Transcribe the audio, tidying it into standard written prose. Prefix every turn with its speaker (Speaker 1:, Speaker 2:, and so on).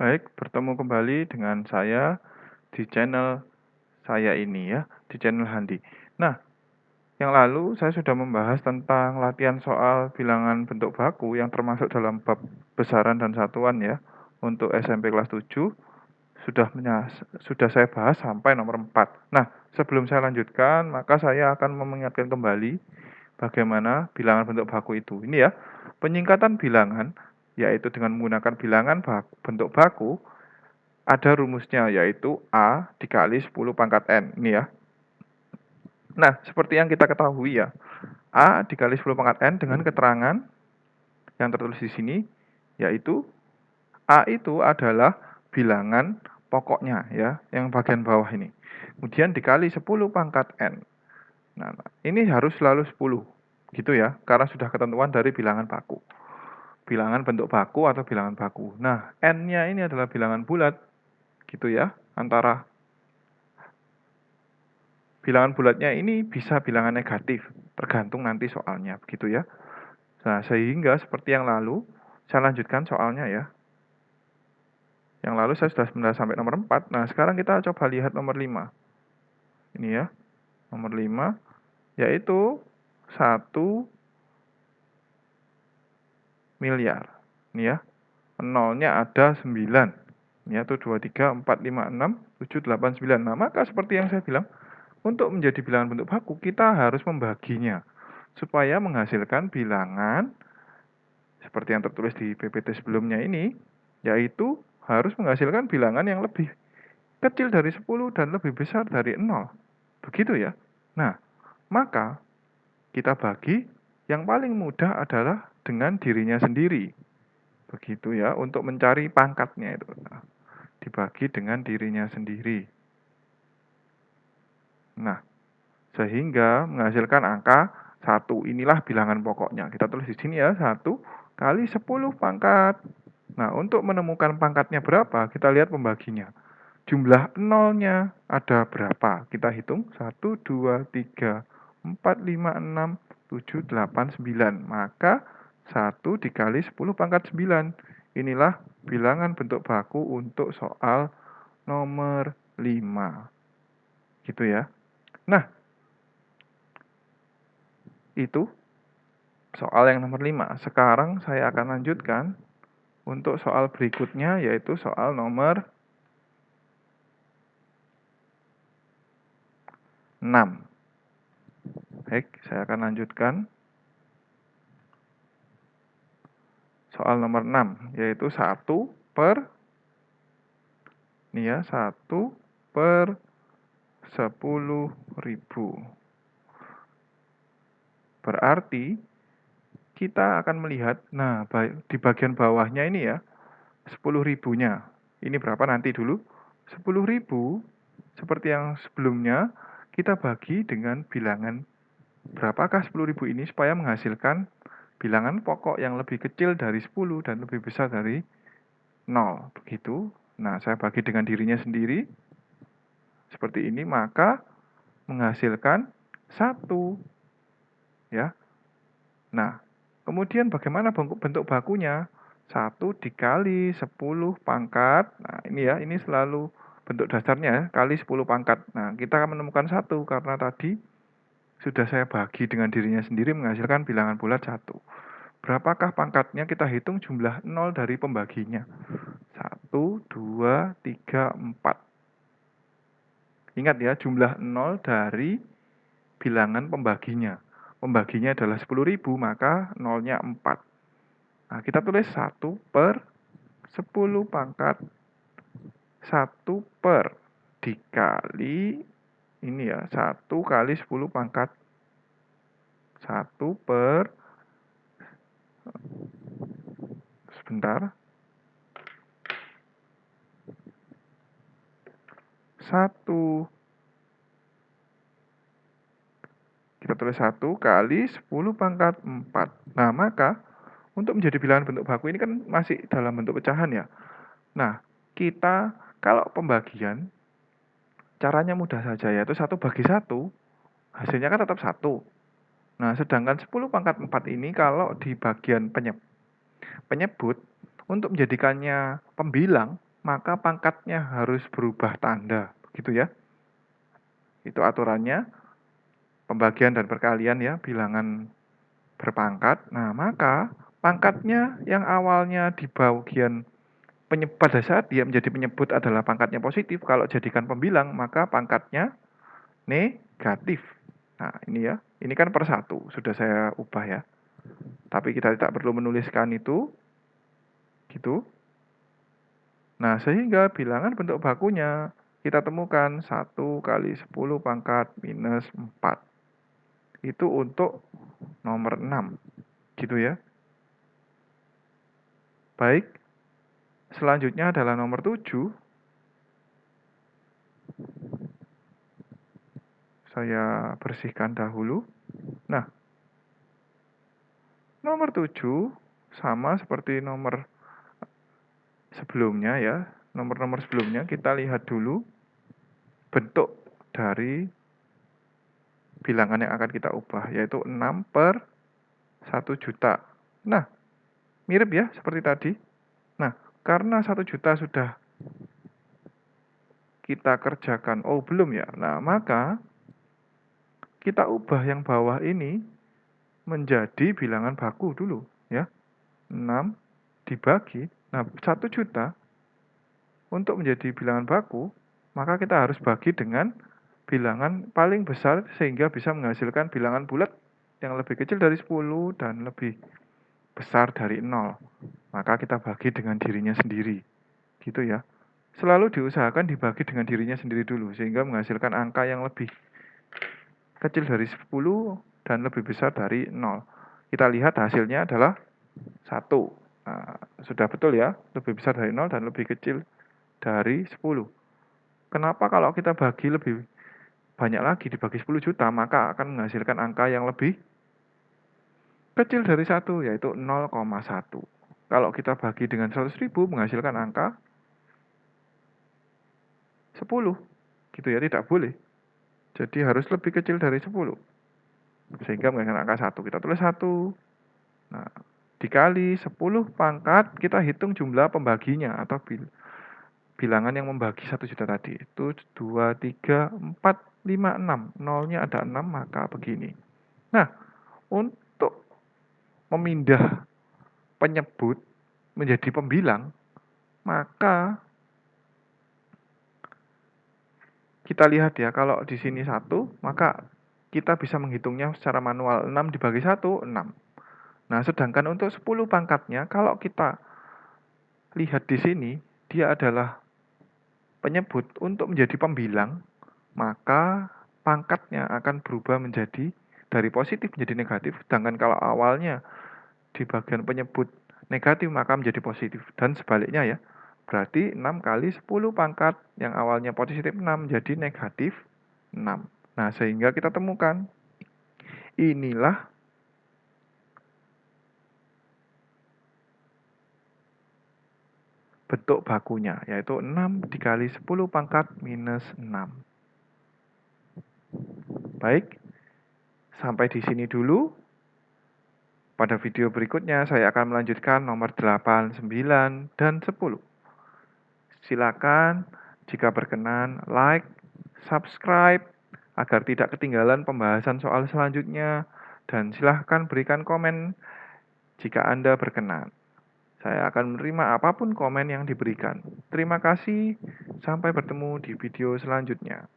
Speaker 1: Baik, bertemu kembali dengan saya di channel saya ini ya, di channel Handi. Nah, yang lalu saya sudah membahas tentang latihan soal bilangan bentuk baku yang termasuk dalam bab besaran dan satuan ya. Untuk SMP kelas 7 sudah saya bahas sampai nomor 4. Nah, sebelum saya lanjutkan, maka saya akan mengingatkan kembali bagaimana bilangan bentuk baku itu. Ini ya, penyingkatan bilangan yaitu dengan menggunakan bilangan bentuk baku ada rumusnya yaitu A dikali 10 pangkat N. Ini ya. Nah, seperti yang kita ketahui ya, A dikali 10 pangkat N dengan keterangan yang tertulis di sini, yaitu A itu adalah bilangan pokoknya ya, yang bagian bawah ini. Kemudian dikali 10 pangkat N. Nah, ini harus selalu 10, gitu ya, karena sudah ketentuan dari bilangan baku. Bilangan bentuk baku atau bilangan baku. Nah, N-nya ini adalah bilangan bulat, gitu ya, antara bilangan bulatnya ini bisa bilangan negatif, tergantung nanti soalnya, begitu ya. Nah, sehingga seperti yang lalu, saya lanjutkan soalnya ya. Yang lalu saya sudah sampai nomor 4, nah sekarang kita coba lihat nomor 5. Ini ya, nomor 5, yaitu 1 miliar. Ini ya, nolnya ada 9. Ini ya, 2, 3, 4, 5, 6, 7, 8, 9. Nah, maka seperti yang saya bilang, untuk menjadi bilangan bentuk baku, kita harus membaginya supaya menghasilkan bilangan seperti yang tertulis di PPT sebelumnya ini, yaitu harus menghasilkan bilangan yang lebih kecil dari 10 dan lebih besar dari 0. Begitu ya. Nah, maka kita bagi yang paling mudah adalah dengan dirinya sendiri. Begitu ya, untuk mencari pangkatnya itu. Nah, dibagi dengan dirinya sendiri. Nah, sehingga menghasilkan angka 1. Inilah bilangan pokoknya. Kita tulis di sini ya, 1 kali 10 pangkat. Nah, untuk menemukan pangkatnya berapa, kita lihat pembaginya. Jumlah nolnya ada berapa? Kita hitung 1, 2, 3, 4, 5, 6, 7, 8, 9. Maka 1 dikali 10 pangkat 9. Inilah bilangan bentuk baku untuk soal nomor 5. Gitu ya. Nah, itu soal yang nomor 5. Sekarang saya akan lanjutkan untuk soal berikutnya, yaitu soal nomor 6. Baik, saya akan lanjutkan. Soal nomor 6, yaitu 1 per, ini ya, 1 per 10.000. Berarti kita akan melihat, nah di bagian bawahnya ini ya, 10.000-nya. Ini berapa nanti dulu? 10.000, seperti yang sebelumnya, kita bagi dengan bilangan berapakah 10.000 ini supaya menghasilkan bilangan pokok yang lebih kecil dari 10 dan lebih besar dari 0. Begitu. Nah, saya bagi dengan dirinya sendiri. Seperti ini, maka menghasilkan 1. Ya. Nah, kemudian bagaimana bentuk bakunya? 1 dikali 10 pangkat. Nah, ini ya, ini selalu bentuk dasarnya ya, kali 10 pangkat. Nah, kita akan menemukan 1 karena tadi sudah saya bagi dengan dirinya sendiri menghasilkan bilangan bulat 1. Berapakah pangkatnya? Kita hitung jumlah 0 dari pembaginya. 1, 2, 3, 4. Ingat ya, jumlah 0 dari bilangan pembaginya. Pembaginya adalah 10.000, maka 0-nya 4. Nah, kita tulis 1 per 10 pangkat 1 per dikali, ini ya, 1 kali 10 pangkat 1 per, sebentar, 1. Kita tulis 1 kali 10 pangkat 4. Nah, maka untuk menjadi bilangan bentuk baku ini kan masih dalam bentuk pecahan ya. Nah, kita kalau pembagian, caranya mudah saja, yaitu 1 bagi 1, hasilnya kan tetap 1. Nah, sedangkan 10 pangkat 4 ini kalau di bagian penyebut, untuk menjadikannya pembilang, maka pangkatnya harus berubah tanda, begitu ya. Itu aturannya, pembagian dan perkalian ya, bilangan berpangkat. Nah, maka pangkatnya yang awalnya di bagian pada saat dia menjadi penyebut adalah pangkatnya positif, kalau jadikan pembilang, maka pangkatnya negatif. Nah, ini ya, ini kan per 1, sudah saya ubah ya. Tapi kita tidak perlu menuliskan itu, gitu. Nah, sehingga bilangan bentuk bakunya kita temukan 1 kali 10 pangkat minus 4. Itu untuk nomor 6, gitu ya. Baik, selanjutnya adalah nomor 7. Saya bersihkan dahulu. Nah, nomor 7 sama seperti nomor sebelumnya ya. Nomor-nomor sebelumnya kita lihat dulu bentuk dari bilangan yang akan kita ubah, yaitu 6 per 1 juta. Nah, mirip ya seperti tadi. Nah, karena 1 juta sudah kita kerjakan, oh belum ya. Nah, maka kita ubah yang bawah ini menjadi bilangan baku dulu ya. 6 dibagi, nah 1 juta untuk menjadi bilangan baku, maka kita harus bagi dengan bilangan paling besar sehingga bisa menghasilkan bilangan bulat yang lebih kecil dari 10 dan lebih besar dari 0. Maka kita bagi dengan dirinya sendiri. Gitu ya. Selalu diusahakan dibagi dengan dirinya sendiri dulu sehingga menghasilkan angka yang lebih kecil dari 10 dan lebih besar dari 0. Kita lihat hasilnya adalah 1. Nah, sudah betul ya, lebih besar dari 0 dan lebih kecil dari 10. Kenapa kalau kita bagi lebih banyak lagi, dibagi 10 juta, maka akan menghasilkan angka yang lebih kecil dari 1, yaitu 0,1. Kalau kita bagi dengan 100.000, menghasilkan angka 10. Gitu ya, tidak boleh. Jadi harus lebih kecil dari 10. Sehingga menghasilkan angka 1. Kita tulis 1. Nah, dikali 10 pangkat, kita hitung jumlah pembaginya atau bilangan yang membagi 1 juta tadi. Itu 2, 3, 4, 5, 6. Nolnya ada 6, maka begini. Nah, untuk memindah penyebut menjadi pembilang, maka kita lihat ya, kalau di sini 1, maka kita bisa menghitungnya secara manual. 6 dibagi 1, 6. Nah, sedangkan untuk 10 pangkatnya, kalau kita lihat di sini, dia adalah penyebut untuk menjadi pembilang, maka pangkatnya akan berubah menjadi dari positif menjadi negatif. Sedangkan kalau awalnya di bagian penyebut negatif, maka menjadi positif. Dan sebaliknya ya. Berarti 6 kali 10 pangkat yang awalnya positif 6 menjadi negatif 6. Nah, sehingga kita temukan inilah bentuk bakunya, yaitu 6 dikali 10 pangkat minus 6. Baik, sampai di sini dulu. Pada video berikutnya saya akan melanjutkan nomor 8, 9, dan 10. Silakan jika berkenan like, subscribe agar tidak ketinggalan pembahasan soal selanjutnya, dan silahkan berikan komen jika Anda berkenan. Saya akan menerima apapun komen yang diberikan. Terima kasih, sampai bertemu di video selanjutnya.